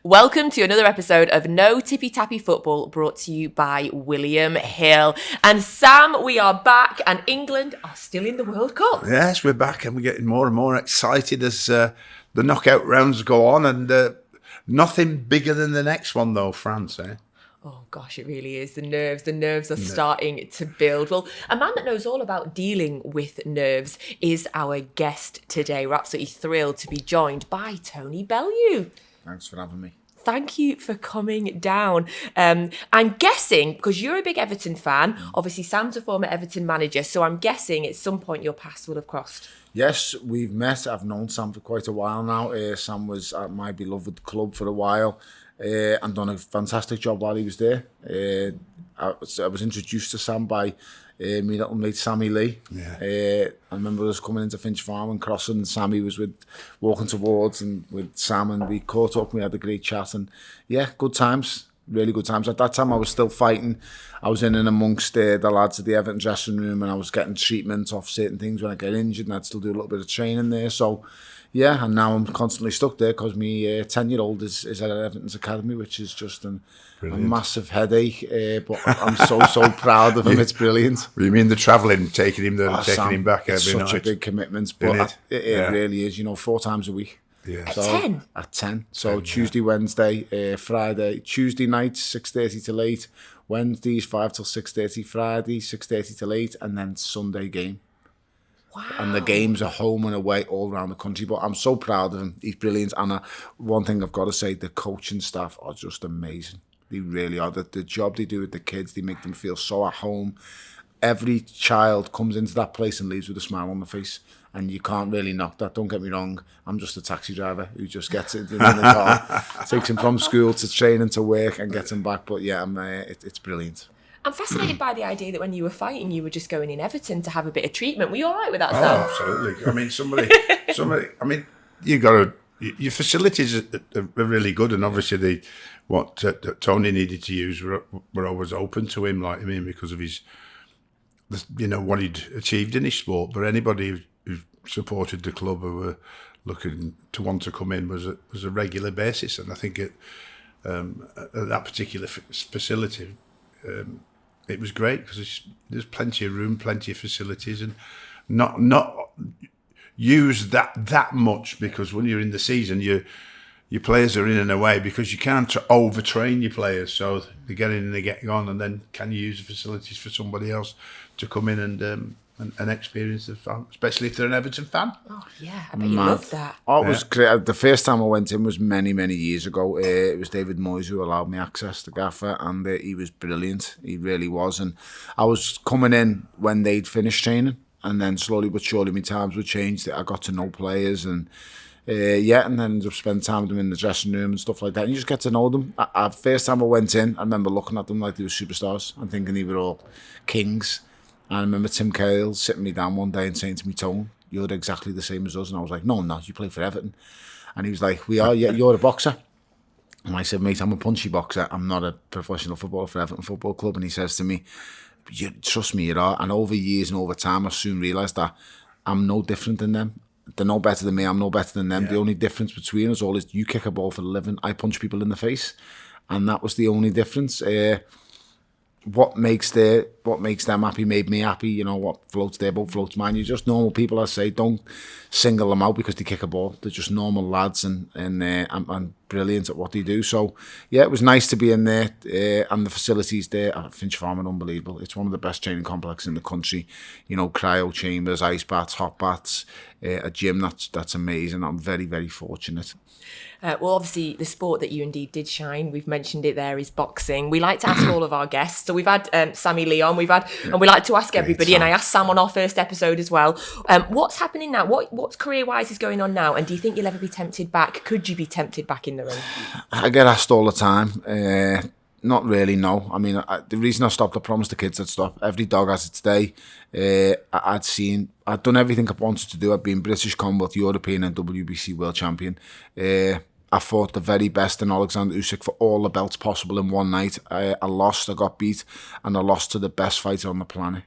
Welcome to another episode of No Tippy Tappy Football, brought to you by William Hill. And Sam, we are back and England are still in the World Cup. Yes, we're back and we're getting more and more excited as the knockout rounds go on, and nothing bigger than the next one though, France, eh? Oh gosh, it really is. The nerves are starting to build. Well, a man that knows all about dealing with nerves is our guest today. We're absolutely thrilled to be joined by Tony Bellew. Thanks for having me. Thank you for coming down. I'm guessing, because you're a big Everton fan, obviously Sam's a former Everton manager, so I'm guessing at some point your paths will have crossed. Yes, we've met. I've known Sam for quite a while now. Sam was at my beloved club for a while and done a fantastic job while he was there. I was introduced to Sam by my little mate Sammy Lee. Yeah. I remember us coming into Finch Farm and crossing, and Sammy was walking towards and with Sam, and we caught up and we had a great chat, and yeah, good times, really good times. At that time I was still fighting. I was in and amongst the lads at the Everton dressing room, and I was getting treatment off certain things when I get injured, and I'd still do a little bit of training there. So yeah, and now I'm constantly stuck there because my 10-year-old is at Everton's academy, which is just a massive headache. But I'm so proud of him. It's brilliant. You mean the travelling, taking him him back every it's night? such a big commitment, but it really is. 4 times a week. Yeah. At 10? At 10. So Tuesday, Wednesday, Friday. Tuesday night 6:30 till 8. Wednesdays 5 till 6:30. Friday 6:30 till 8, and then Sunday game. Wow. And the games are home and away all around the country. But I'm so proud of him. He's brilliant. And one thing I've got to say, the coaching staff are just amazing. They really are. The job they do with the kids, they make them feel so at home. Every child comes into that place and leaves with a smile on the face. And you can't really knock that. Don't get me wrong. I'm just a taxi driver who just gets it in the car, takes him from school to training to work and gets him back. But yeah, it's brilliant. I'm fascinated by the idea that when you were fighting, you were just going in Everton to have a bit of treatment. Were you all right with that, Sam? Oh, absolutely. I mean, somebody. I mean, you got to. Your facilities are really good, and obviously what Tony needed to use were always open to him, like because of his, what he'd achieved in his sport. But anybody who supported the club who were looking to want to come in was a regular basis, and I think at that particular facility. It was great because there's plenty of room, plenty of facilities, and not use that much, because when you're in the season, your players are in and away because you can't overtrain your players, so they get in and they get gone, and then can you use the facilities for somebody else to come in and experience the fun, especially if they're an Everton fan. Oh yeah, I bet you loved that. Oh, it was great. The first time I went in was many years ago. It was David Moyes who allowed me access to Gaffer, and he was brilliant. He really was. And I was coming in when they'd finished training, and then slowly but surely my times would change. I got to know players, and and then ended up spending time with them in the dressing room and stuff like that. And you just get to know them. First time I went in, I remember looking at them like they were superstars and thinking they were all kings. And I remember Tim Cahill sitting me down one day and saying to me, "Tone, you're exactly the same as us." And I was like, "No, I'm not. You play for Everton." And he was like, "We are. Yeah, you're a boxer." And I said, "Mate, I'm a punchy boxer. I'm not a professional footballer for Everton Football Club." And he says to me, "Trust me, you are." And over years and over time, I soon realised that I'm no different than them. They're no better than me. I'm no better than them. Yeah. The only difference between us all is you kick a ball for a living. I punch people in the face. And that was the only difference. What makes them happy made me happy. What floats their boat floats mine. You're just normal people. I say, don't single them out because they kick a ball. They're just normal lads and brilliant at what they do. So yeah, it was nice to be in there, and the facilities there at Finch Farm are unbelievable. It's one of the best training complexes in the country. Cryo chambers, ice baths, hot baths, a gym that's amazing. I'm very fortunate. Well, obviously, the sport that you indeed did shine, we've mentioned it there, is boxing. We like to ask all of our guests. So we've had Sammy Lee on, and we like to ask everybody, and I asked Sam on our first episode as well. What's happening now? What's career-wise is going on now? And do you think you'll ever be tempted back? Could you be tempted back in the ring? I get asked all the time. Not really, no. I mean, the reason I stopped, I promised the kids I'd stop. Every dog has its day. I'd done everything I wanted to do. I'd been British, Commonwealth, European and WBC World Champion. I fought the very best in Alexander-Usyk for all the belts possible in one night. I lost, I got beat, and I lost to the best fighter on the planet.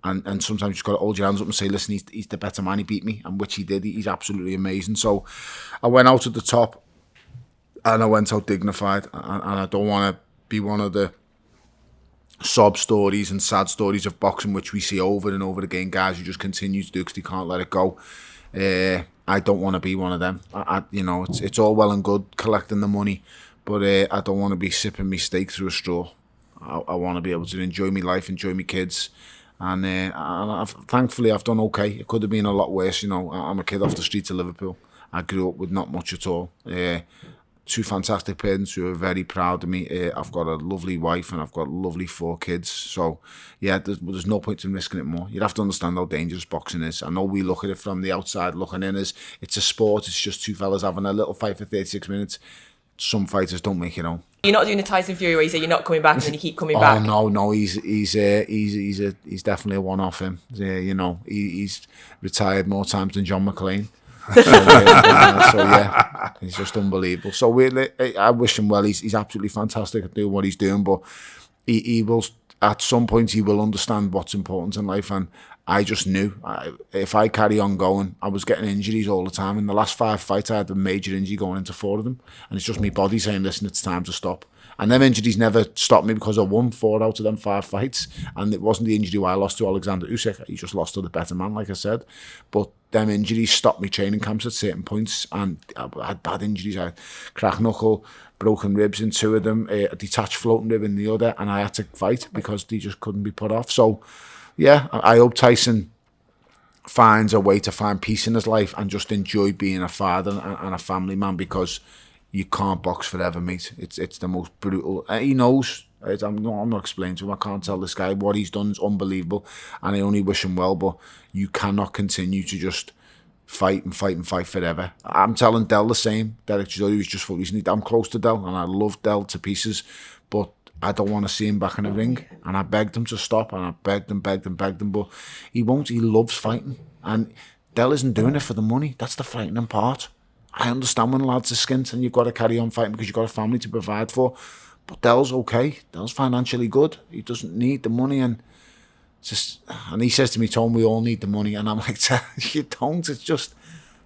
And sometimes you just got to hold your hands up and say, listen, he's the better man, he beat me, and which he did. He's absolutely amazing. So I went out at the top. and I went out dignified, and I don't want to be one of the sob stories and sad stories of boxing which we see over and over again, guys who just continue to do because they can't let it go. I don't want to be one of them. It's all well and good collecting the money, but I don't want to be sipping my steak through a straw. I want to be able to enjoy my life, enjoy my kids, and thankfully I've done okay. It could have been a lot worse. I'm a kid off the streets of Liverpool. I grew up with not much at all. Two fantastic parents who are very proud of me. I've got a lovely wife and I've got lovely 4 kids. So, yeah, there's no point in risking it more. You'd have to understand how dangerous boxing is. I know we look at it from the outside looking in as it's a sport. It's just two fellas having a little fight for 36 minutes. Some fighters don't make it home. You're not doing the Tyson Fury where you say you're not coming back and then you keep coming back. Oh no, he's definitely a one-off him. He's retired more times than John McClane. So yeah, he's just unbelievable. So I wish him well. He's absolutely fantastic at doing what he's doing, but he will at some point he will understand what's important in life. And I just knew if I carry on going, I was getting injuries all the time. In the last 5 fights, I had a major injury going into 4 of them, and it's just my body saying, "Listen, it's time to stop." And them injuries never stopped me because I won 4 out of them 5 fights. And it wasn't the injury where I lost to Alexander Usyk. He just lost to the better man, like I said. But them injuries stopped me training camps at certain points. And I had bad injuries. I had cracked knuckle, broken ribs in 2 of them, a detached floating rib in the other. And I had to fight because they just couldn't be put off. So, yeah, I hope Tyson finds a way to find peace in his life and just enjoy being a father and a family man, because you can't box forever, mate. It's the most brutal. He knows. I'm not explaining to him. I can't tell this guy what he's done is unbelievable, and I only wish him well. But you cannot continue to just fight and fight and fight forever. I'm telling Del the same. Derek Chisori was just fought recently. I'm close to Del, and I love Del to pieces, but I don't want to see him back in the ring. And I begged him to stop, and I begged him, but he won't. He loves fighting, and Del isn't doing it for the money. That's the frightening part. I understand when lads are skint and you've got to carry on fighting because you've got a family to provide for. But Del's okay. Del's financially good. He doesn't need the money. And he says to me, "Tom, we all need the money." And I'm like, "You don't. It's just,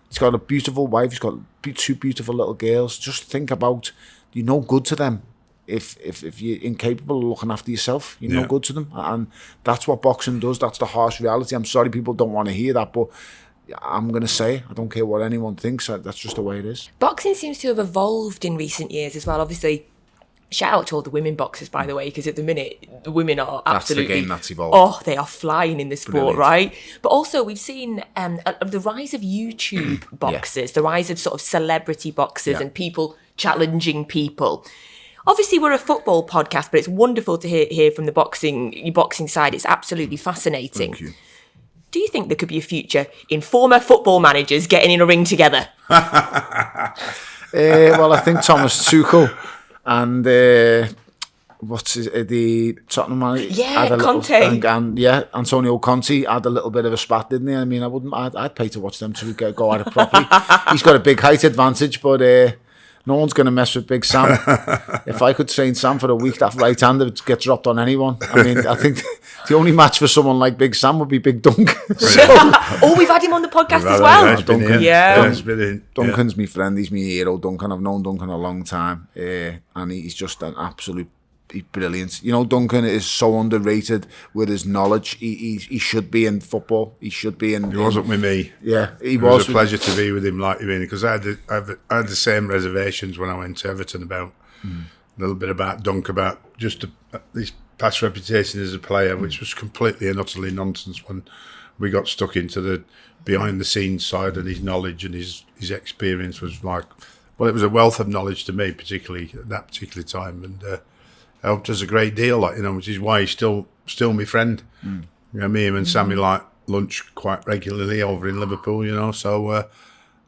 he's got a beautiful wife. He's got 2 beautiful little girls. Just think about, you're no good to them. If you're incapable of looking after yourself, you're no good to them." And that's what boxing does. That's the harsh reality. I'm sorry people don't want to hear that, but I'm going to say, I don't care what anyone thinks, that's just the way it is. Boxing seems to have evolved in recent years as well. Obviously, shout out to all the women boxers, by the way, because at the minute, the women are absolutely... That's the game that's evolved. Oh, they are flying in the sport, Brilliant. right? But also, we've seen the rise of YouTube boxers, the rise of sort of celebrity boxers and people challenging people. Obviously, we're a football podcast, but it's wonderful to hear from your boxing side. It's absolutely fascinating. Thank you. Do you think there could be a future in former football managers getting in a ring together? Well, I think Thomas Tuchel and the Tottenham manager? Yeah, Conte. Antonio Conte had a little bit of a spat, didn't he? I mean, I'd pay to watch them to go at it properly. He's got a big height advantage, but no one's going to mess with Big Sam. If I could train Sam for a week, that right hand would get dropped on anyone. I mean, I think the only match for someone like Big Sam would be Big Dunk. We've had him on the podcast as well. Duncan's my friend. He's my hero, Duncan. I've known Duncan a long time. And he's just an absolute... He's brilliant. Duncan is so underrated with his knowledge. He should be in football. He should be in... He wasn't with me. Yeah, it was a pleasure to be with him, like you mean, because I had the same reservations when I went to Everton about a little bit about Dunk, about just his past reputation as a player, which was completely and utterly nonsense when we got stuck into the behind the scenes side, and his knowledge and his experience was like, well, it was a wealth of knowledge to me, particularly at that particular time, and helped us a great deal, which is why he's still my friend. Me and Sammy like lunch quite regularly over in Liverpool, so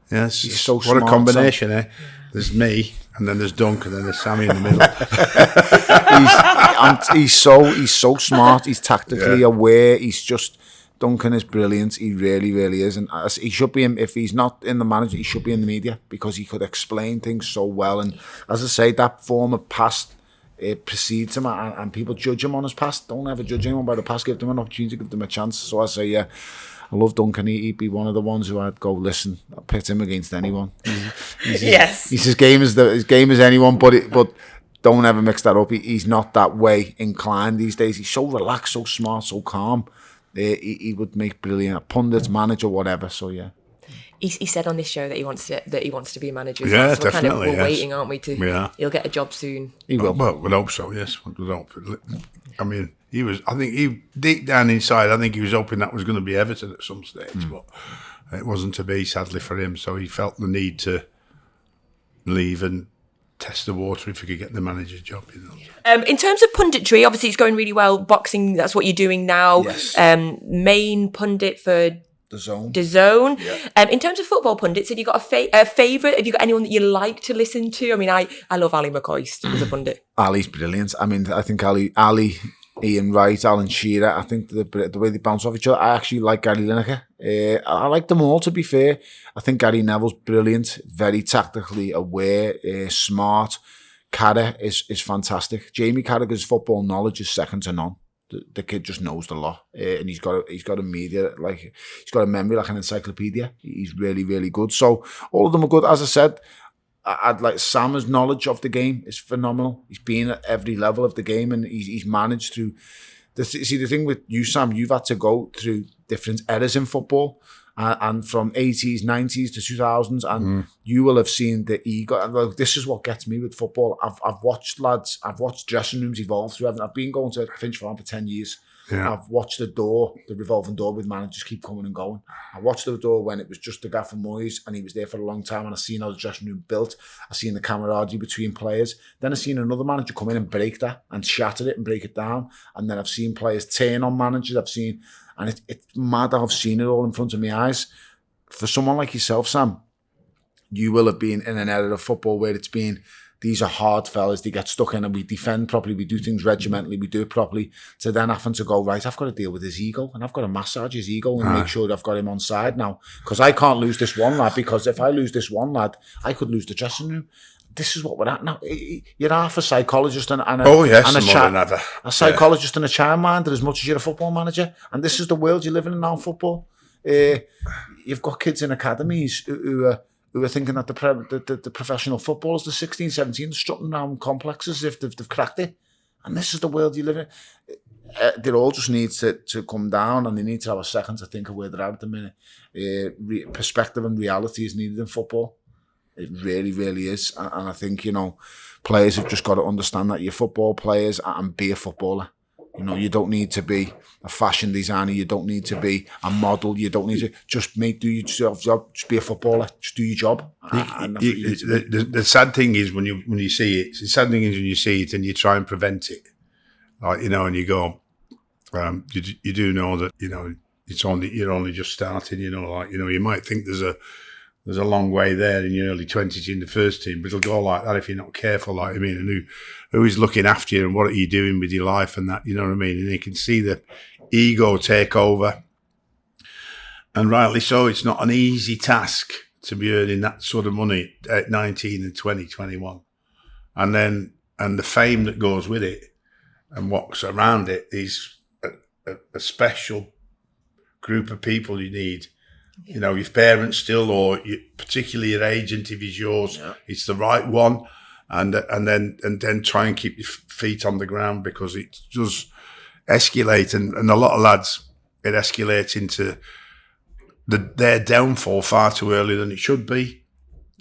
he's so what smart, a combination, Sam. There's me, and then there's Dunk, and then there's Sammy in the middle. he's so smart. He's tactically aware. Duncan is brilliant. He really, really is, and he should be. If he's not in the manager, he should be in the media, because he could explain things so well. And as I say, that form of past. It precedes him, and people judge him on his past. Don't ever judge anyone by the past. Give them an opportunity, give them a chance. So I say, I love Duncan. He'd be one of the ones who I'd go, listen, I'll pit him against anyone. He's as game as anyone, but don't ever mix that up. He's not that way inclined these days. He's so relaxed, so smart, so calm. He would make brilliant pundits, manager, whatever. So yeah. He said on this show that he wants to be a manager. Yeah, so definitely. We're waiting, aren't we? He'll get a job soon. He will. Well, we'd hope so. Yes, we'd hope. I mean, I think he deep down inside, I think he was hoping that was going to be Everton at some stage, but it wasn't to be, sadly for him. So he felt the need to leave and test the water if he could get the manager's job. In terms of punditry, obviously it's going really well. Boxing, that's what you're doing now. Yes. Main pundit for The Zone. Yeah. In terms of football pundits, have you got a favourite? Have you got anyone that you like to listen to? I mean, I love Ali McCoist as a pundit. Ali's brilliant. I mean, I think Ali, Ian Wright, Alan Shearer, I think the way they bounce off each other. I actually like Gary Lineker. I like them all, to be fair. I think Gary Neville's brilliant, very tactically aware, smart. Carragher is fantastic. Jamie Carragher's football knowledge is second to none. The kid just knows the lot, and he's got a media, like he's got a memory like an encyclopedia. He's really, really good. So all of them are good. As I said, I'd like Sam's knowledge of the game is phenomenal. He's been at every level of the game, and he's managed through. The thing with you, Sam, you've had to go through different eras in football, and from 80s, 90s to 2000s, and you will have seen the ego. And like, this is what gets me with football. I've watched lads, I've watched dressing rooms evolve through. I've been going to Finch Farm for 10 years. Yeah. I've watched the revolving door with managers keep coming and going. I watched the door when it was just the Gaffer Moyes and he was there for a long time, and I've seen how the dressing room built. I've seen the camaraderie between players. Then I've seen another manager come in and break that and shatter it and break it down. And then I've seen players turn on managers. And it's mad how I've seen it all in front of my eyes. For someone like yourself, Sam, you will have been in an era of football where it's been, these are hard fellas, they get stuck in and we defend properly, we do things regimentally, we do it properly, to then having to go, right, I've got to deal with his ego and I've got to massage his ego and make sure that I've got him on side now. Because I can't lose this one lad, because if I lose this one lad, I could lose the dressing room. This is what we're at now. You're half a psychologist and a psychologist and a childminder as much as you're a football manager. And this is the world you're living in now, football. You've got kids in academies who are thinking that the professional footballers, the 16, 17, strutting around complexes if they've cracked it. And this is the world you live in. They all just need to come down, and they need to have a second to think of where they're at the minute. Perspective and reality is needed in football. It really, really is. And I think, players have just got to understand that you're football players and be a footballer. You don't need to be a fashion designer. You don't need to be a model. You don't need to just do your job. Just be a footballer. Just do your job. The sad thing is when you see it. The sad thing is when you see it and you try and prevent it, and you go, you do know that you're only just starting. You might think there's a long way there in your early 20s in the first team, but it'll go like that if you're not careful, and who is looking after you and what are you doing with your life and that, and you can see the ego take over. And rightly so, it's not an easy task to be earning that sort of money at 19 and 20, 21. And the fame that goes with it and what's around it is a special group of people you need. Your parents still, or particularly your agent, if he's yours, it's the right one, and then try and keep your feet on the ground, because it does escalate, and a lot of lads, it escalates into their downfall far too early than it should be,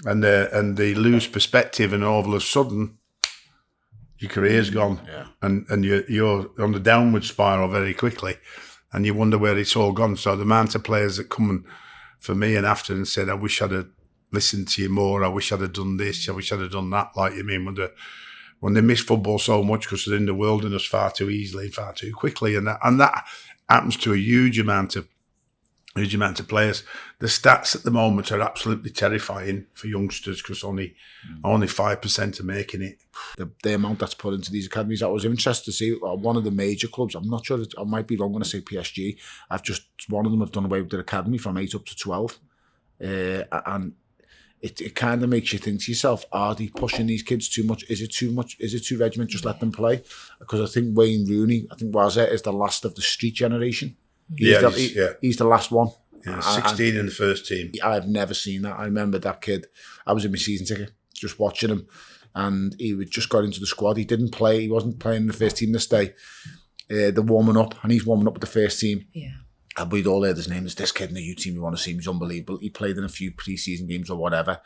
and they lose perspective, and all of a sudden your career's gone, and you're on the downward spiral very quickly. And you wonder where it's all gone. So the amount of players that come for me and after and said, I wish I'd have listened to you more. I wish I'd have done this. I wish I'd have done that. When they miss football so much because they're in the wilderness far too easily, far too quickly. And that happens to a huge amount of players. The stats at the moment are absolutely terrifying for youngsters, because only 5% are making it. The amount that's put into these academies, I was interested to see one of the major clubs. I'm not sure, I might be wrong when I say PSG. One of them have done away with their academy from 8 up to 12. And it kind of makes you think to yourself, are they pushing these kids too much? Is it too much? Is it too regiment? Just let them play. Because I think Wayne Rooney, is the last of the street generation. He's the last one. Yeah, 16 in the first team. I've never seen that. I remember that kid. I was in my season ticket, just watching him, and he would just got into the squad. He didn't play. He wasn't playing in the first team this day. They're warming up, and he's warming up with the first team. Yeah. And we'd all heard his name. Is this kid in the U team? You want to see him? He's unbelievable. He played in a few pre-season games or whatever.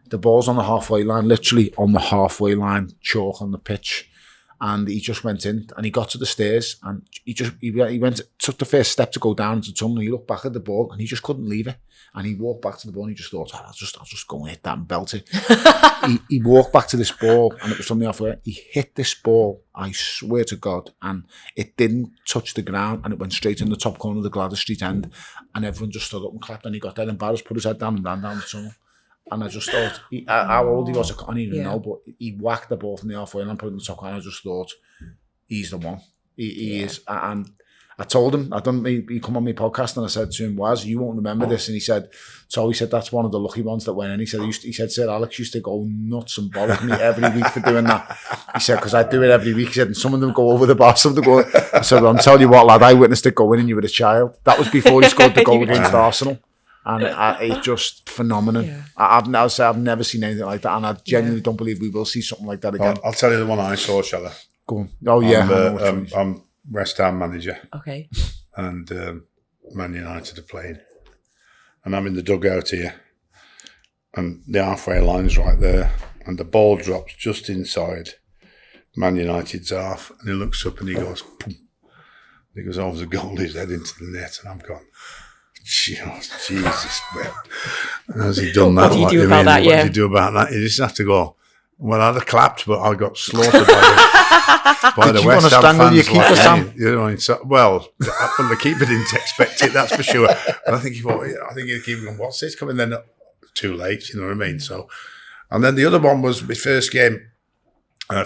The ball's on the halfway line, literally on the halfway line, chalk on the pitch. And he just went in and he got to the stairs and he went, took the first step to go down into the tunnel. And he looked back at the ball and he just couldn't leave it. And he walked back to the ball and he just thought, oh, I'll just go and hit that and belt it. he walked back to this ball and it was from the halfway. He hit this ball, I swear to God, and it didn't touch the ground and it went straight in the top corner of the Gladys Street end. And everyone just stood up and clapped and he got dead embarrassed, put his head down and ran down the tunnel. And I just thought, how old he was, I can't even know, but he whacked the ball from the halfway and put it in the top corner. I just thought, he's the one. He is. And I told him, he come on my podcast and I said to him, Waz, you won't remember this. And he said, that's one of the lucky ones that went in. He said, Sir Alex used to go nuts and bollock me every week for doing that. He said, because I do it every week. He said, and some of them go over the bar, some of them go. I said, well, I'm telling you what, lad, I witnessed it go in and you were a child. That was before he scored the goal against Arsenal. And it's just phenomenal. Yeah. I've never seen anything like that, and I genuinely don't believe we will see something like that again. I'll tell you the one I saw, shall I? Go on. Oh yeah, I'm West Ham manager. Okay. And Man United are playing, and I'm in the dugout here, and the halfway line's right there, and the ball drops just inside Man United's half, and he looks up and he goes, boom. He goes over the goalie's head into the net, and I'm gone. Jesus, has he done that? What do you do about that? What do you do about that? You just have to go, well, I'd have clapped, but I got slaughtered by the West Ham fans. Your keeper, Sam? You know, well, the keeper didn't expect it, that's for sure. And I think the keeper going, what's this coming? Then too late, you know what I mean? So, and then the other one was my first game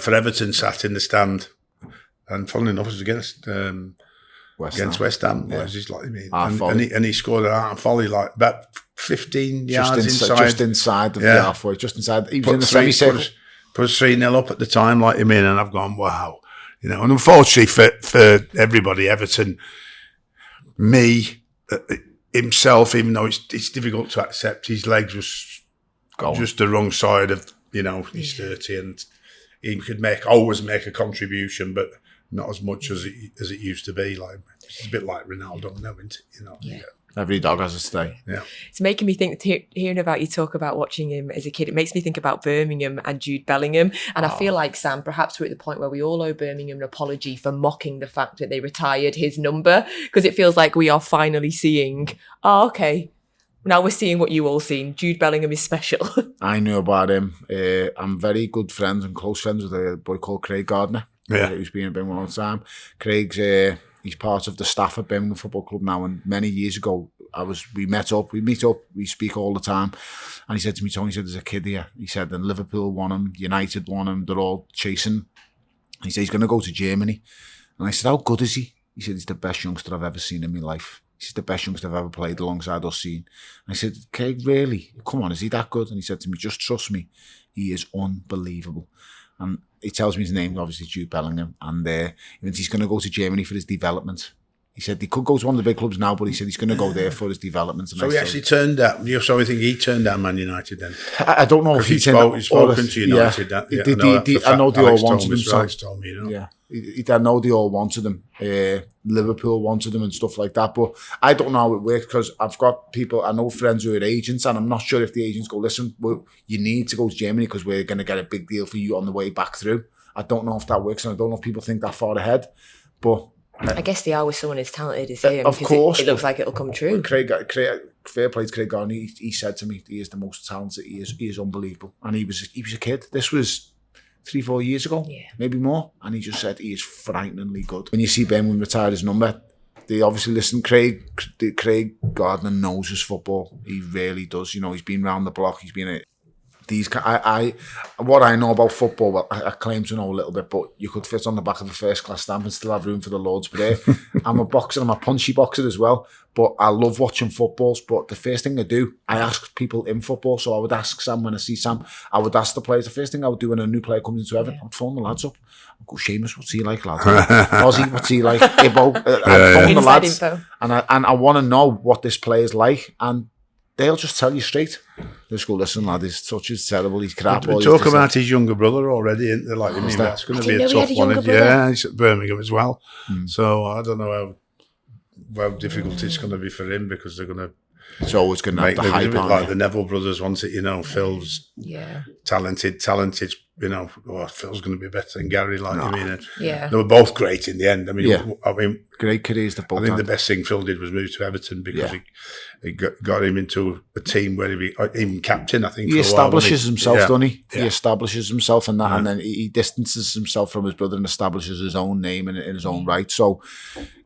for Everton, sat in the stand, and funnily enough, it was against West Ham, yeah. Was like, and he scored an art volley like about 15 yards inside. Just inside of the halfway, just inside. He was in the semi-circle. Put us 3-0 up at the time, like him in, and I've gone, wow. You know, and unfortunately for everybody, Everton, me, himself, even though it's difficult to accept, his legs was just the wrong side of, he's 30 and he could always make a contribution, but not as much as it used to be. Like, it's a bit like Ronaldo now, isn't it? Yeah. Every dog has a day. Yeah. It's making me think, hearing about you talk about watching him as a kid, it makes me think about Birmingham and Jude Bellingham. And I feel like, Sam, perhaps we're at the point where we all owe Birmingham an apology for mocking the fact that they retired his number, because it feels like we are finally seeing, okay, now we're seeing what you all seen. Jude Bellingham is special. I knew about him. I'm very good friends and close friends with a boy called Craig Gardner. Yeah. Who's been at Birmingham a long time. Craig's he's part of the staff at Birmingham Football Club now, and many years ago we meet up, we speak all the time, and he said to me, Tony, he said, there's a kid here. He said, and Liverpool won him, United won him, they're all chasing. He said he's going to go to Germany. And I said, how good is he? He said, he's the best youngster I've ever seen in my life. He's the best youngster I've ever played alongside or seen. And I said, Craig, really? Come on, is he that good? And he said to me, just trust me, he is unbelievable. And he tells me his name, obviously Jude Bellingham, and he's going to go to Germany for his development. He said he could go to one of the big clubs now, but he said he's going to go there for his development. And so he actually turned down. So I think he turned down Man United then. I don't know if he turned down. He's spoken to United. I know they all wanted him. Alex told me, Yeah, I know they all wanted him. Liverpool wanted him and stuff like that. But I don't know how it works, because I've got people, I know friends who are agents, and I'm not sure if the agents go, listen, you need to go to Germany because we're going to get a big deal for you on the way back through. I don't know if that works, and I don't know if people think that far ahead. But I guess they are with someone as talented as him. Of course. It looks like it'll come true. Craig, fair play to Craig Gardner. He said to me, he is the most talented. He is unbelievable. And he was a kid. This was 3-4 years ago, maybe more. And he just said he is frighteningly good. When you see Birmingham retire his number, they obviously listen. Craig Gardner knows his football. He really does. He's been round the block. He's been what I know about football, well, I claim to know a little bit, but you could fit on the back of a first class stamp and still have room for the Lord's Prayer. I'm a boxer, I'm a punchy boxer as well, but I love watching footballs. But the first thing I do, I ask people in football. So I would ask Sam when I see Sam, I would ask the players, the first thing I would do when a new player comes into Everton, I'd phone the lads up. I'd go, Seamus, what's he like, lad? Ozzy, what's he like? Ibbo, I'd phone the lads. Info. And I want to know what this player's like, and they'll just tell you straight. They'll just go, listen, lad, his touch is terrible, he's crap. We talk about his younger brother already, isn't there? Like, I mean, that's going to be a tough one. Yeah, he's at Birmingham as well. So I don't know how difficult it's going to be for him, because they're going to. It's always going to have the hype on like the Neville brothers once it, Phil's talented. Phil's going to be better than Gary. They were both great in the end. I mean, great careers. I think the best thing Phil did was move to Everton, because he got him into a team where he even captain. I think he establishes himself, doesn't he? Yeah. He establishes himself in that, and then he distances himself from his brother and establishes his own name in his own right. So,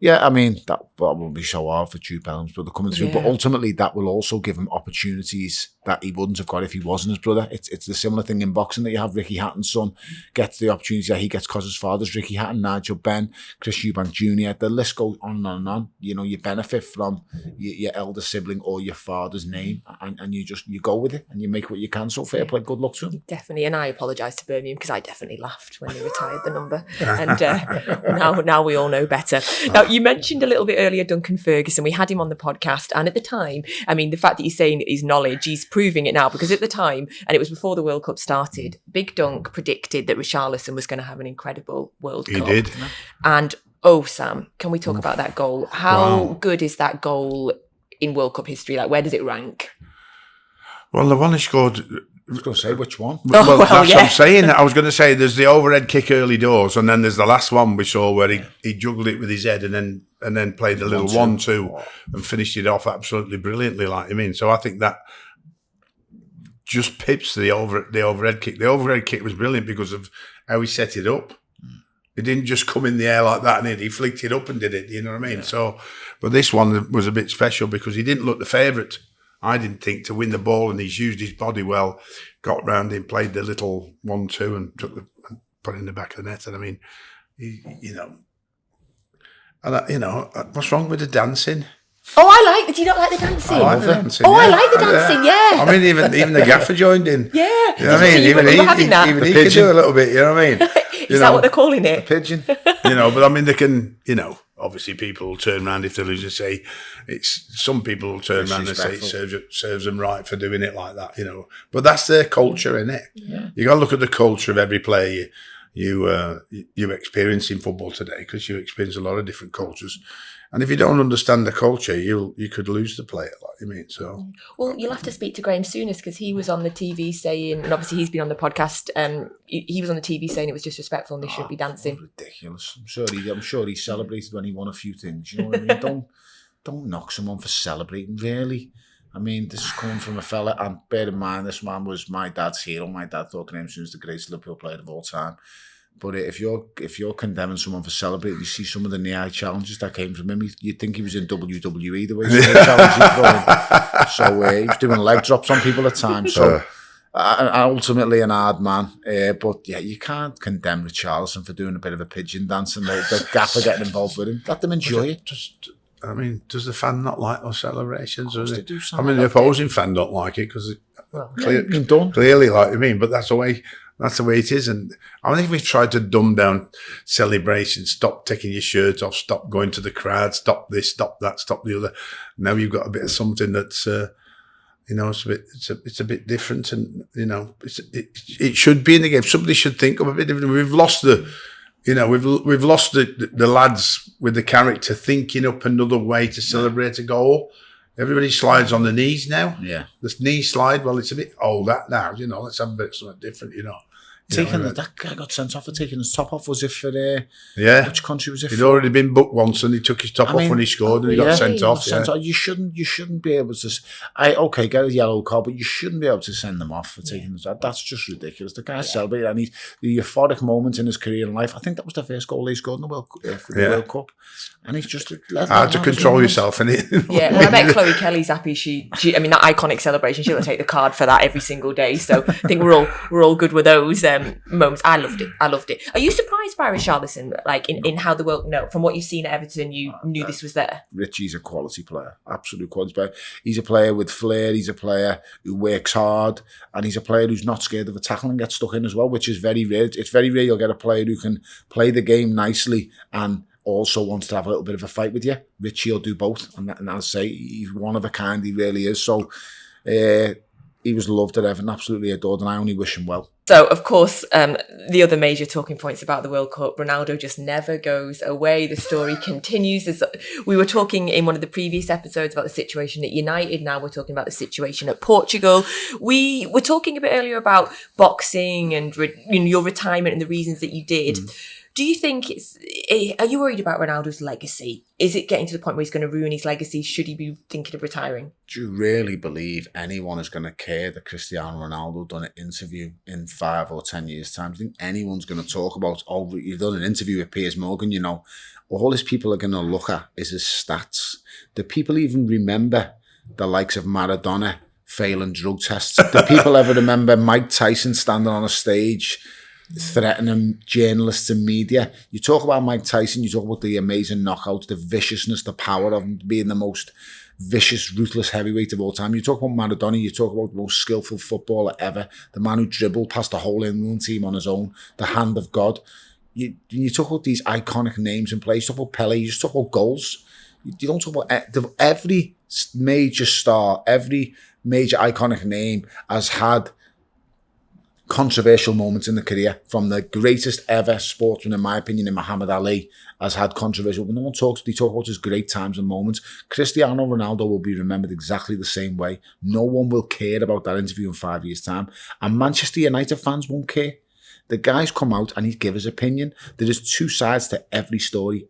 I mean, that won't be so hard for Jude Bellingham's brother coming through, but ultimately that will also give him opportunities that he wouldn't have got if he wasn't his brother. It's the similar thing in boxing, that you have Ricky Hatton's son gets the opportunities that he gets because his father's Ricky Hatton, Nigel Benn, Chris Eubank Jr. The list goes on and on. You benefit from your elder sibling or your father's name, and you go with it and you make what you can. So fair play, good luck to him. Definitely, and I apologise to Birmingham, because I definitely laughed when they retired the number, and now we all know better. Now, you mentioned a little bit earlier Duncan Ferguson. We had him on the podcast, and at the time, I mean, the fact that he's saying his knowledge, he's proving it now, because at the time, and it was before the World Cup started, Big Dunk predicted that Richarlison was going to have an incredible World Cup. He did. And Sam, can we talk about that goal? How good is that goal in World Cup history? Like, where does it rank? Well, the one he scored. I was going to say, which one? That's what I'm saying. I was going to say there's the overhead kick early doors, and then there's the last one we saw where he juggled it with his head and then played the little 1-2 and finished it off absolutely brilliantly. So I think that just pips the overhead kick. The overhead kick was brilliant because of how he set it up. It didn't just come in the air like that, and he flicked it up and did it. You know what I mean? Yeah. So, but this one was a bit special because he didn't look the favourite. I didn't think, to win the ball, and he's used his body well. Got round him, played the little 1-2, and put it in the back of the net. And I mean, what's wrong with the dancing? Oh, I like it. Do you not like the dancing? I like the dancing. Oh, yeah. I like the dancing. Yeah. I mean, even the gaffer joined in. Yeah. You know what I mean? Even he could do a little bit. You know what I mean? Is that what they're calling it? A pigeon. But I mean, they can. Obviously, people will turn around if they lose and say some people will turn around and say it serves them right for doing it like that. But that's their culture, isn't it? Yeah. You got to look at the culture of every player you experience in football today, because you experience a lot of different cultures. And if you don't understand the culture, you could lose the player, like you mean. So, well, you'll have to speak to Graham Souness, because he was on the TV saying, and obviously he's been on the podcast. He was on the TV saying it was disrespectful and they shouldn't be dancing. Ridiculous! I'm sure he celebrated when he won a few things. You know what I mean? Don't knock someone for celebrating, really. I mean, this is coming from a fella, and bear in mind, this man was my dad's hero. My dad thought Graham Souness was the greatest Liverpool player of all time. But if you're condemning someone for celebrating, you see some of the knee-eye challenges that came from him. You'd think he was in WWE the way he challenges. So he was doing leg drops on people at times. So ultimately an hard man. But yeah, you can't condemn Richarlison for doing a bit of a pigeon dance and the gaffer getting involved with him. Let them enjoy it. Does the fan not like those celebrations? The opposing fan don't like it because clearly, like I mean, but that's the way it is. And I think we've tried to dumb down celebrations, stop taking your shirt off, stop going to the crowd, stop this, stop that, stop the other. Now you've got a bit of something that's, it's a bit different, and it should be in the game. Somebody should think of a bit different. We've lost we've lost the lads with the character thinking up another way to celebrate a goal. Everybody slides on the knees now. Yeah. This knee slide, well, it's a bit old that now, let's have a bit of something different, That guy got sent off for taking his top off. Was it for which country was it? He'd already been booked once, and he took his top off when he scored, and he got sent off. You shouldn't be able to. Get a yellow card, but you shouldn't be able to send them off for taking the. That's just ridiculous. The guy's celebrating, and he's the euphoric moment in his career and life. I think that was the first goal he scored in the World Cup, and he's just hard to control yourself. And I bet Chloe Kelly's happy. She, I mean, that iconic celebration. She'll take the card for that every single day. So I think we're all good with those moments. I loved it. Are you surprised by Richarlison, like in how the world? No, from what you've seen at Everton, you knew this was there. Richie's a quality player, absolute quality player. He's a player with flair. He's a player who works hard, and he's a player who's not scared of a tackle and gets stuck in as well, which is very rare. It's very rare you'll get a player who can play the game nicely and also wants to have a little bit of a fight with you. Richie will do both, and as I say, he's one of a kind. He really is. So he was loved at Everton, absolutely adored, and I only wish him well. So, of course, the other major talking points about the World Cup, Ronaldo just never goes away. The story continues. We were talking in one of the previous episodes about the situation at United. Now we're talking about the situation at Portugal. We were talking a bit earlier about boxing and your retirement and the reasons that you did. Do you think are you worried about Ronaldo's legacy? Is it getting to the point where he's going to ruin his legacy? Should he be thinking of retiring? Do you really believe anyone is going to care that Cristiano Ronaldo done an interview in 5 or 10 years' time? Do you think anyone's going to talk about, you've done an interview with Piers Morgan, all these people are going to look at is his stats. Do people even remember the likes of Maradona failing drug tests? Do people ever remember Mike Tyson standing on a stage threatening journalists and media? You talk about Mike Tyson, you talk about the amazing knockouts, the viciousness, the power of him being the most vicious, ruthless heavyweight of all time. You talk about Maradona, you talk about the most skillful footballer ever, the man who dribbled past the whole England team on his own, the hand of God. You talk about these iconic names in play, you talk about Pele, you just talk about goals. You don't talk about every major star, every major iconic name has had controversial moments in the career. From the greatest ever sportsman, in my opinion, in Muhammad Ali, has had controversial, but no one talks. They talk about his great times and moments. Cristiano Ronaldo will be remembered exactly the same way. No one will care about that interview in 5 years' time, and Manchester United fans won't care. The guy's come out and he's given his opinion. There is two sides to every story.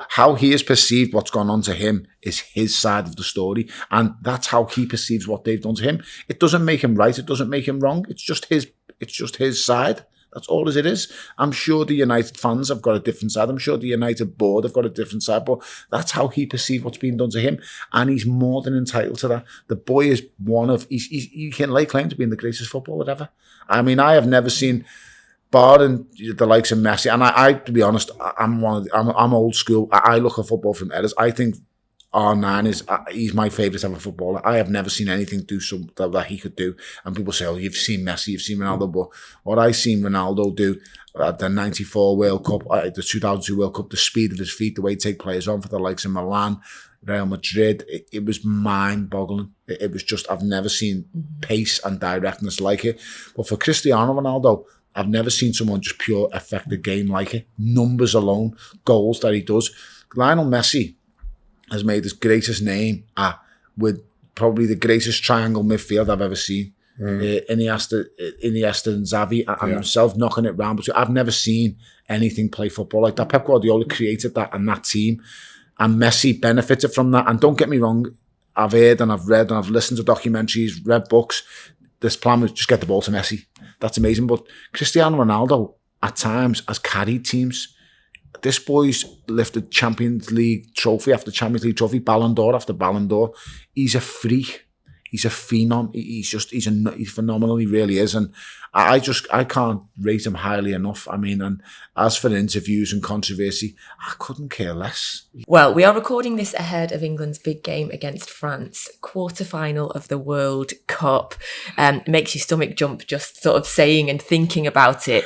How he has perceived what's gone on to him is his side of the story, and that's how he perceives what they've done to him. It doesn't make him right. It doesn't make him wrong. It's just his side. That's all as it is. I'm sure the United fans have got a different side. I'm sure the United board have got a different side, but that's how he perceived what's been done to him, and he's more than entitled to that. The boy is he can lay claim to being the greatest footballer ever. I mean, I have never seen, barring the likes of Messi, and I to be honest, I'm old school. I look at football from errors. I think R9 he's my favourite ever footballer. I have never seen anything do that he could do. And people say, oh, you've seen Messi, you've seen Ronaldo, but what I seen Ronaldo do at the 94 World Cup, the 2002 World Cup, the speed of his feet, the way he take players on for the likes of Milan, Real Madrid, it was mind-boggling. It was just, I've never seen pace and directness like it. But for Cristiano Ronaldo, I've never seen someone just pure affect the game like it. Numbers alone, goals that he does. Lionel Messi has made his greatest name with probably the greatest triangle midfield I've ever seen. Iniesta and Xavi and himself knocking it round. But I've never seen anything play football like that. Pep Guardiola created that and that team, and Messi benefited from that. And don't get me wrong, I've heard and I've read and I've listened to documentaries, read books. This plan was just get the ball to Messi. That's amazing. But Cristiano Ronaldo at times has carried teams. This boy's lifted Champions League trophy after Champions League trophy, Ballon d'Or after Ballon d'Or. He's a freak. He's a phenom. He's phenomenal. He really is. And I can't rate him highly enough. I mean, and as for interviews and controversy, I couldn't care less. Well, we are recording this ahead of England's big game against France, quarter-final of the World Cup. It makes your stomach jump just sort of saying and thinking about it.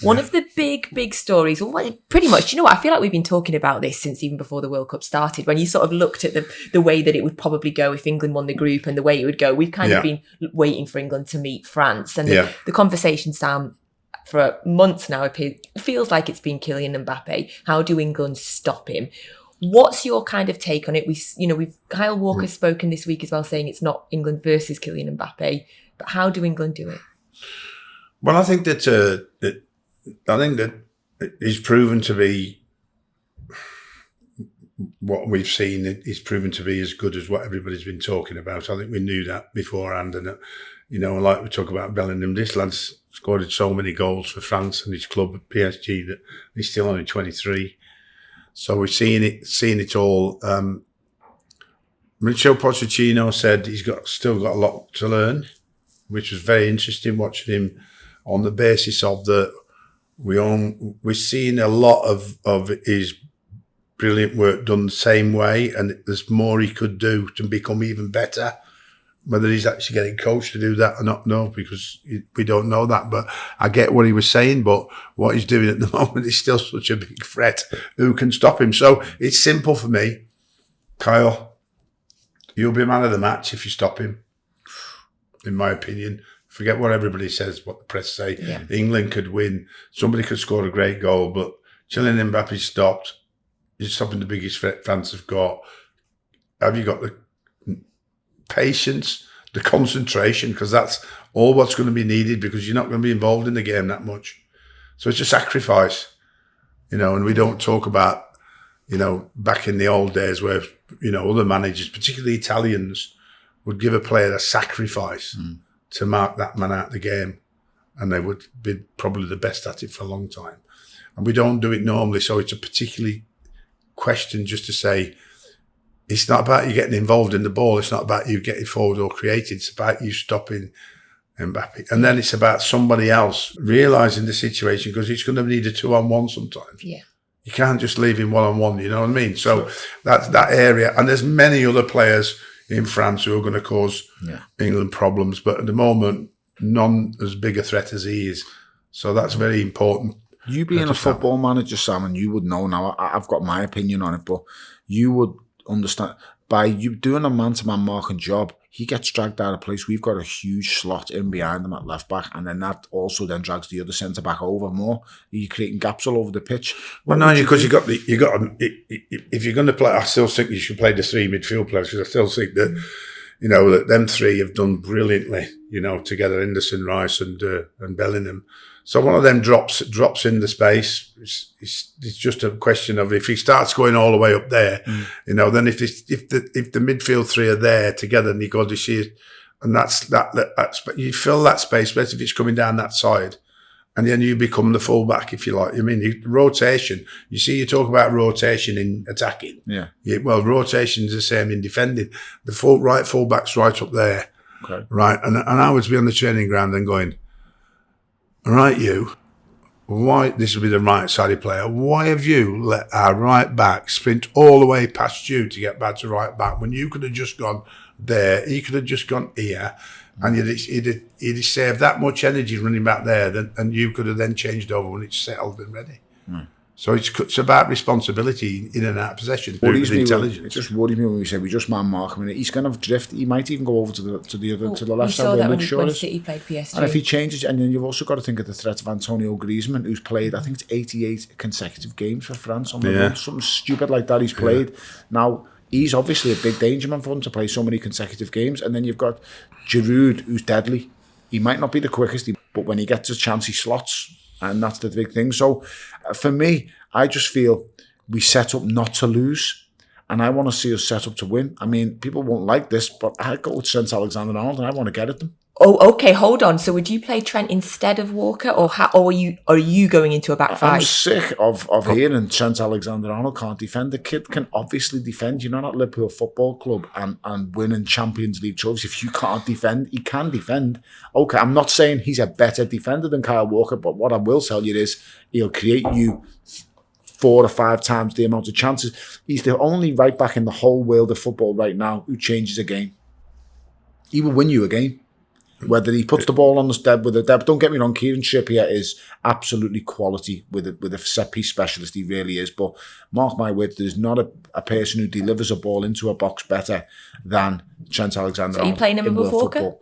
One of the big stories, well, pretty much, you know what, I feel like we've been talking about this since even before the World Cup started. When you sort of looked at the way that it would probably go if England won the group and the way it would go, we've kind of been waiting for England to meet France. And the conversation, Sam, for months now, it feels like it's been Kylian Mbappe. How do England stop him? What's your kind of take on it? Kyle Walker's spoken this week as well, saying it's not England versus Kylian Mbappe, but how do England do it? Well, I think that he's proven to be what we've seen. He's proven to be as good as what everybody's been talking about. I think we knew that beforehand, and like we talk about Bellingham, this lad's scored so many goals for France and his club at PSG that he's still only 23. So we're seeing it all. Mauricio Pochettino said he's still got a lot to learn, which was very interesting watching him on the basis of we're seeing a lot of his brilliant work done the same way, and there's more he could do to become even better. Whether he's actually getting coached to do that or not, no, because we don't know that. But I get what he was saying, but what he's doing at the moment is still such a big threat. Who can stop him? So it's simple for me. Kyle, you'll be man of the match if you stop him, in my opinion. Forget what everybody says, what the press say. Yeah. England could win. Somebody could score a great goal, but Kylian Mbappe stopped. You're stopping the biggest threat France have got. Have you got the patience, the concentration? Because that's all what's going to be needed, because you're not going to be involved in the game that much. So it's a sacrifice, and we don't talk about, back in the old days where, other managers, particularly Italians, would give a player a sacrifice to mark that man out of the game, and they would be probably the best at it for a long time. And we don't do it normally, so it's a particularly question just to say, it's not about you getting involved in the ball, it's not about you getting forward or creating, it's about you stopping Mbappe. And then it's about somebody else realising the situation, because it's going to need a 2-on-1 sometimes. Yeah. You can't just leave him 1-on-1, you know what I mean? So that's that area. And there's many other players in France who are going to cause England problems, but at the moment, none as big a threat as he is. So that's very important. You being a football manager, Sam, and you would know now, I've got my opinion on it, but you would understand, by you doing a man-to-man marking job, he gets dragged out of place. We've got a huge slot in behind him at left back, and then that also then drags the other centre back over more. You're creating gaps all over the pitch. Well, no, because you got. If you're going to play, I still think you should play the three midfield players, because I still think that that them three have done brilliantly. Together, Henderson, Rice, and Bellingham. So one of them drops in the space. It's just a question of, if he starts going all the way up there, then if the midfield three are there together, and you go to see it, and that's you fill that space, especially if it's coming down that side, and then you become the fullback, if you like. I mean, rotation. You talk about rotation in attacking. Yeah. Well, rotation is the same in defending. The right fullback's right up there. Okay. Right, and I would be on the training ground and going, all right, why, this will be the right-sided player, why have you let our right back sprint all the way past you to get back to right back, when you could have just gone there, he could have just gone here, and he'd have saved that much energy running back there, and you could have then changed over when it's settled and ready. So it's about responsibility in and out of possession. Intelligence. It just worries me when we say we just man mark him. He's going to drift. He might even go over to the left side. We saw that when City played PSG. And if he changes, and then you've also got to think of the threat of Antonio Griezmann, who's played, I think it's 88 consecutive games for France on the run. Something stupid like that he's played. Now, he's obviously a big danger man for him to play so many consecutive games. And then you've got Giroud, who's deadly. He might not be the quickest, but when he gets a chance, he slots. And that's the big thing. So for me, I just feel we set up not to lose. And I want to see us set up to win. I mean, people won't like this, but I go with Trent Alexander-Arnold and I want to get at them. Oh, okay, hold on. So would you play Trent instead of Walker, or are you going into a back five? I'm sick of hearing Trent Alexander-Arnold can't defend. The kid can obviously defend. You're not at Liverpool Football Club and winning Champions League trophies. If you can't defend, he can defend. Okay, I'm not saying he's a better defender than Kyle Walker, but what I will tell you is he'll create you 4 or 5 times the amount of chances. He's the only right back in the whole world of football right now who changes a game. He will win you a game. Whether he puts the ball on the step with a depth, don't get me wrong, Kieran Trippier is absolutely quality with a set piece specialist. He really is. But mark my words, there's not a person who delivers a ball into a box better than Trent Alexander-Arnold. So are you playing him above Walker?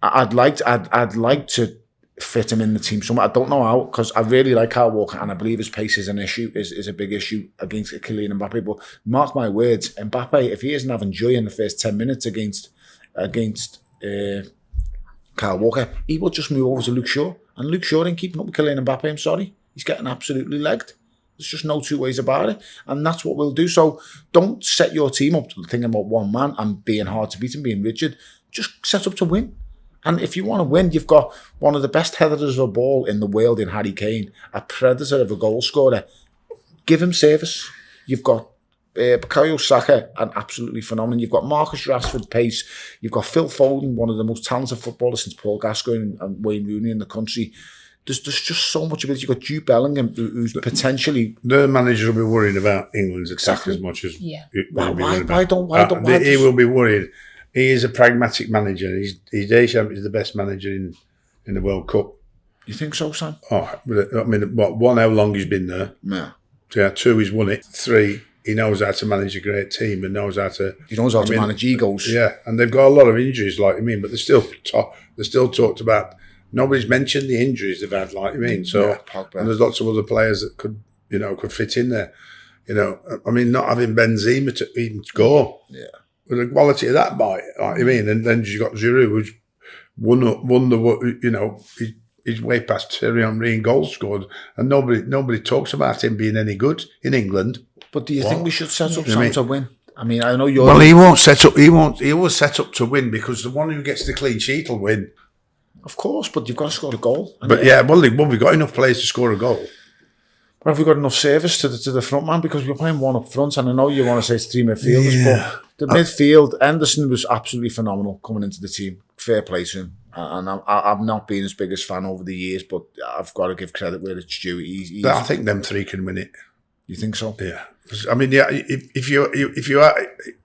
I'd like to fit him in the team somewhere. I don't know how, because I really like Kyle Walker and I believe his pace is an issue, is a big issue against Kylian Mbappe. But mark my words, Mbappe, if he isn't having joy in the first 10 minutes against Kyle Walker, he will just move over to Luke Shaw. And Luke Shaw ain't keeping up with Kylian Mbappe, I'm sorry. He's getting absolutely legged. There's just no two ways about it. And that's what we'll do. So don't set your team up thinking about one man and being hard to beat and being rigid. Just set up to win. And if you want to win, you've got one of the best headers of a ball in the world in Harry Kane, a predator of a goal scorer. Give him service. You've got Bukayo Saka, an absolutely phenomenal. You've got Marcus Rashford, pace. You've got Phil Foden, one of the most talented footballers since Paul Gascoigne and Wayne Rooney in the country. There's just so much ability. You've got Jude Bellingham, who's potentially... The manager will be worried about England's attack as much as... Yeah. Why don't he will be worried. He is a pragmatic manager. He's Deschamps is the best manager in the World Cup. You think so, Sam? Oh, I mean, one, how long he's been there? Yeah. 2, he's won it. 3, he knows how to manage a great team and knows how to... He knows how to manage egos. Yeah, and they've got a lot of injuries, like I mean, but they're still talked about. Nobody's mentioned the injuries they've had, like I mean. So and there's lots of other players that could fit in there. You know, I mean, not having Benzema to even score. Yeah. With the quality of that bite, like I mean, and then you've got Giroud, who's won the he's way past Thierry Henry in goals scored, and nobody talks about him being any good in England. But do you think we should set up Sam to win? I mean, I know you're... Well, he won't set up. He will set up to win because the one who gets the clean sheet will win. Of course, but you've got to score a goal. But we've got enough players to score a goal. But have we got enough service to the front man? Because we're playing one up front, and I know you want to say it's 3 midfielders, but the midfield, Henderson was absolutely phenomenal coming into the team. Fair play to him. And I've not been his biggest fan over the years, but I've got to give credit where it's due. But I think them 3 can win it. You think so? Yeah. I mean, yeah. If you are,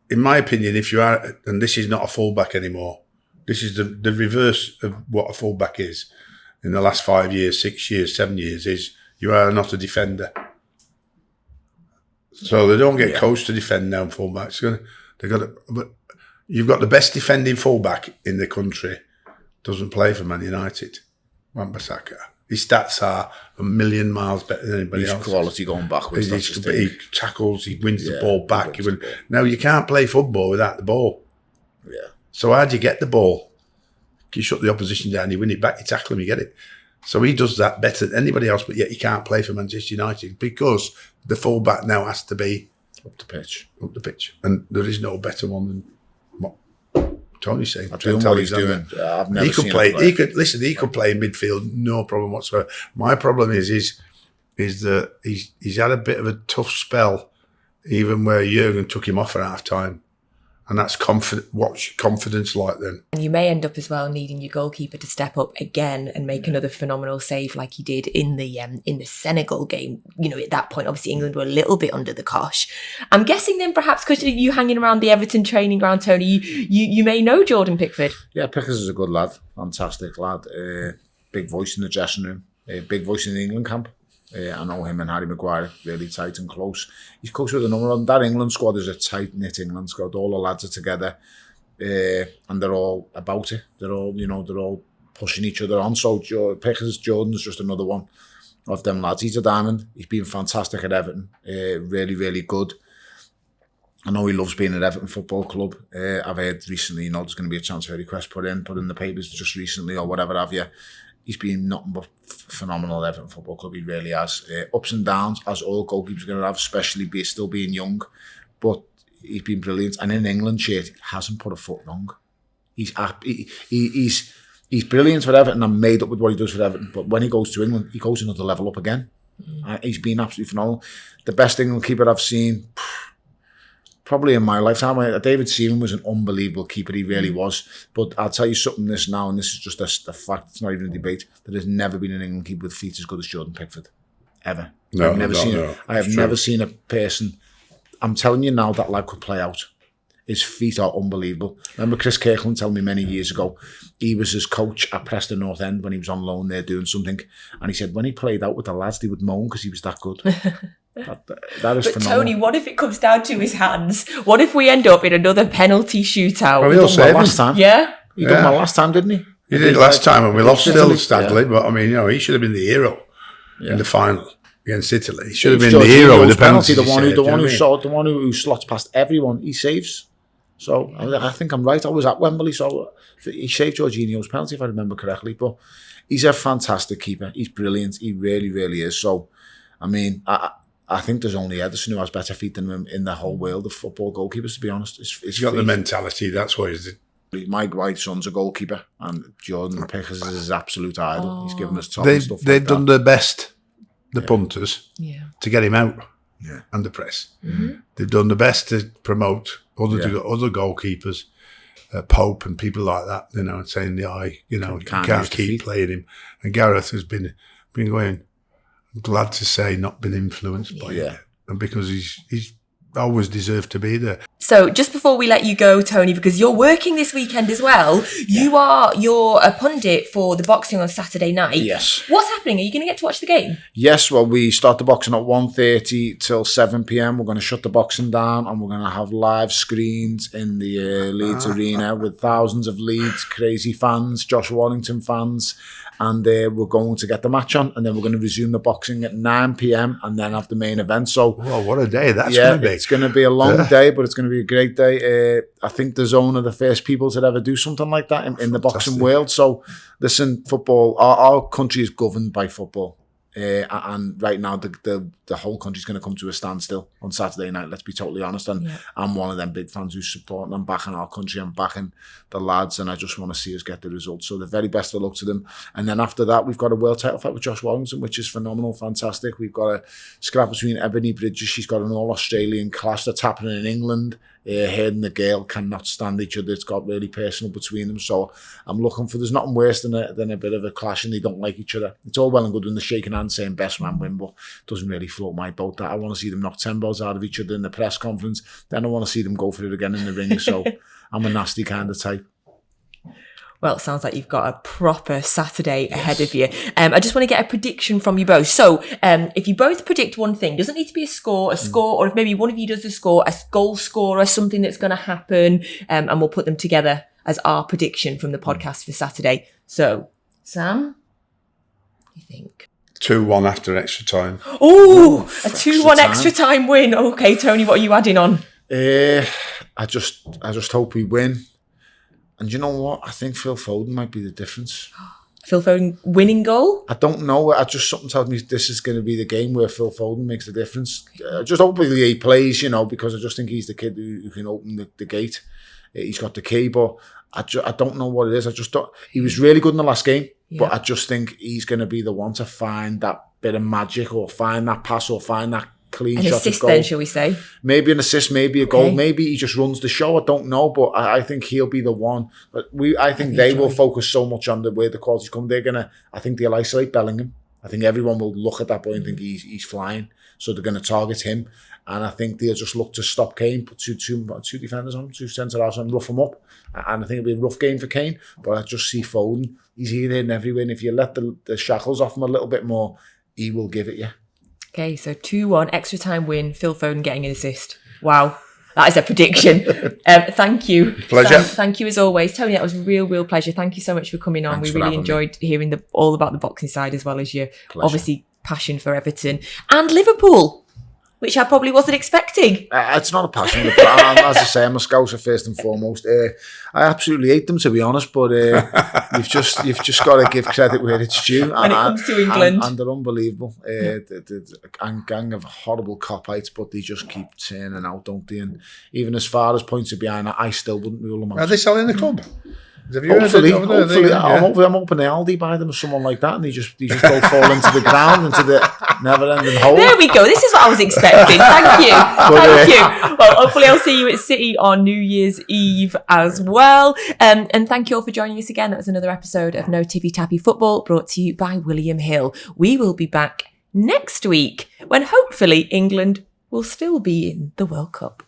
in my opinion, if you are, and this is not a fullback anymore. This is the reverse of what a fullback is. In the last 5 years, 6 years, 7 years, is you are not a defender. So they don't get coached to defend now. Fullbacks, but you've got the best defending fullback in the country. Doesn't play for Man United. Wan-Bissaka. His stats are a million miles better than anybody else. His quality going backwards. He tackles. He wins the ball back. Now you can't play football without the ball. Yeah. So how do you get the ball? You shut the opposition down, you win it back, you tackle him, you get it. So he does that better than anybody else, but yet he can't play for Manchester United because the fullback now has to be up the pitch. And there is no better one than what Tony's saying. Trent Alexander. I've never seen him play. He could play in midfield, no problem whatsoever. My problem is that he's had a bit of a tough spell, even where Jurgen took him off at half time. And that's what's your confidence like then? And you may end up as well needing your goalkeeper to step up again and make another phenomenal save like he did in the Senegal game. You know, at that point, obviously England were a little bit under the cosh. I'm guessing then perhaps because you hanging around the Everton training ground, Tony, you may know Jordan Pickford. Yeah, Pickford is a good lad, fantastic lad. Big voice in the dressing room, big voice in the England camp. I know him and Harry Maguire really tight and close. He's coached with a number of them. That England squad is a tight-knit England squad. All the lads are together and they're all about it. They're all pushing each other on. So Jordan's just another one of them lads. He's a diamond. He's been fantastic at Everton. Really, really good. I know he loves being at Everton Football Club. I've heard recently, there's going to be a transfer request put in the papers just recently or whatever have you. He's been nothing but phenomenal at Everton Football Club. He really has. Ups and downs, as all goalkeepers are going to have, especially still being young. But he's been brilliant. And in England shirt, he hasn't put a foot wrong. He's brilliant for Everton and made up with what he does for Everton. But when he goes to England, he goes another level up again. He's been absolutely phenomenal. The best England keeper I've seen... probably in my lifetime. David Seaman was an unbelievable keeper. He really was. But I'll tell you something this now, and this is just a fact. It's not even a debate. There has never been an England keeper with feet as good as Jordan Pickford. Ever. I have never seen a person... I'm telling you now, that lad could play out. His feet are unbelievable. Remember Chris Kirkland telling me many years ago, he was his coach at Preston North End when he was on loan there doing something. And he said when he played out with the lads, they would moan because he was that good. That is phenomenal. Tony, what if it comes down to his hands? What if we end up in another penalty shootout? Well, he'll save last time. Yeah? He done well last time, didn't he? He did last time and we lost still Stadley, but I mean, he should have been the hero in the final against Italy. He should have been the hero with the penalty. The one who slots past everyone, he saves. So I think I'm right. I was at Wembley, so he saved Jorginho's penalty, if I remember correctly. But he's a fantastic keeper. He's brilliant. He really, really is. So, I mean, I think there's only Ederson who has better feet than him in the whole world of football goalkeepers, to be honest. He's got the mentality. That's why he's... My son's a goalkeeper, and Jordan Pickers is his absolute idol. He's given us top and stuff like that. They've done their best, the punters, to get him out and the press. Mm-hmm. They've done the best to promote other goalkeepers, Pope and people like that, and saying, you can't keep playing him. And Gareth has been going, I'm glad to say, not been influenced by it. And because he's always deserved to be there. So just before we let you go, Tony, because you're working this weekend as well, you're a pundit for the boxing on Saturday night. Yes. What's happening? Are you going to get to watch the game? Yes, well, we start the boxing at 1:30 till 7 p.m. We're going to shut the boxing down and we're going to have live screens in the Leeds Arena with thousands of Leeds crazy fans, Josh Warrington fans, and we're going to get the match on, and then we're going to resume the boxing at 9 p.m. and then have the main event. So, what a day that's going to be. It's going to be a long day, but it's going to be a great day. I think the Zone are the first people to ever do something like that in the boxing world. So, listen, football, our country is governed by football. And right now, the whole country's going to come to a standstill on Saturday night, let's be totally honest. And I'm one of them big fans who's supporting and backing our country and backing the lads, and I just want to see us get the results. So the very best of luck to them. And then after that, we've got a world title fight with Josh Warrington, which is phenomenal, fantastic. We've got a scrap between Ebony Bridges. She's got an all-Australian clash that's happening in England. Her and the girl cannot stand each other. It's got really personal between them. So I'm looking for, there's nothing worse than a bit of a clash and they don't like each other. It's all well and good when they're shaking hands saying best man win, but it doesn't really float my boat. That I want to see them knock 10 balls out of each other in the press conference. Then I want to see them go for it again in the ring. So I'm a nasty kind of type. Well, it sounds like you've got a proper Saturday ahead of you. I just want to get a prediction from you both. So if you both predict one thing, doesn't need to be a score, or if maybe one of you does the score, a goal scorer, something that's going to happen, and we'll put them together as our prediction from the podcast for Saturday. So, Sam, what do you think? 2-1 after extra time. Oh, a 2-1 extra time win. Okay, Tony, what are you adding on? I just hope we win. And you know what? I think Phil Foden might be the difference. Phil Foden winning goal? I don't know. Something tells me this is going to be the game where Phil Foden makes the difference. Just hopefully he plays, because I just think he's the kid who can open the gate. He's got the key, but I don't know what it is. I just don't. He was really good in the last game, but I just think he's going to be the one to find that bit of magic, or find that pass, or find that clean an shot assist goal. Then, shall we say? Maybe an assist, maybe a goal, maybe he just runs the show. I don't know, but I think he'll be the one. But I think they will focus so much on where the quality's come. I think they'll isolate Bellingham. I think everyone will look at that boy and think he's flying. So they're going to target him. And I think they'll just look to stop Kane, put two defenders on, two centre-halves, and rough him up. And I think it'll be a rough game for Kane. But I just see Foden. He's here, there and everywhere. And if you let the shackles off him a little bit more, he will give it you. Okay, so 2-1 extra time win. Phil Foden getting an assist. Wow, that is a prediction. Thank you. Pleasure. Sam, thank you as always. Tony, that was a real pleasure. Thank you so much for coming on. Thanks we really enjoyed hearing all about the boxing side, as well as your obviously passion for Everton and Liverpool, which I probably wasn't expecting. It's not a passion. As I say, I'm a Scouser first and foremost. I absolutely hate them, to be honest, but you've just got to give credit where it's due. When it comes to England. And they're unbelievable. A gang of horrible cop-outs, but they just keep turning out, don't they? And even as far as points are behind, I still wouldn't rule them out. Are they selling the club? Have you hopefully, heard it over there? I'm hoping Aldi buy them or someone like that, and they just go fall into the ground, into the never-ending hole. There we go. This is what I was expecting. Thank you. Thank you. Well, hopefully I'll see you at City on New Year's Eve as well. And thank you all for joining us again. That was another episode of No Tippy Tappy Football, brought to you by William Hill. We will be back next week when hopefully England will still be in the World Cup.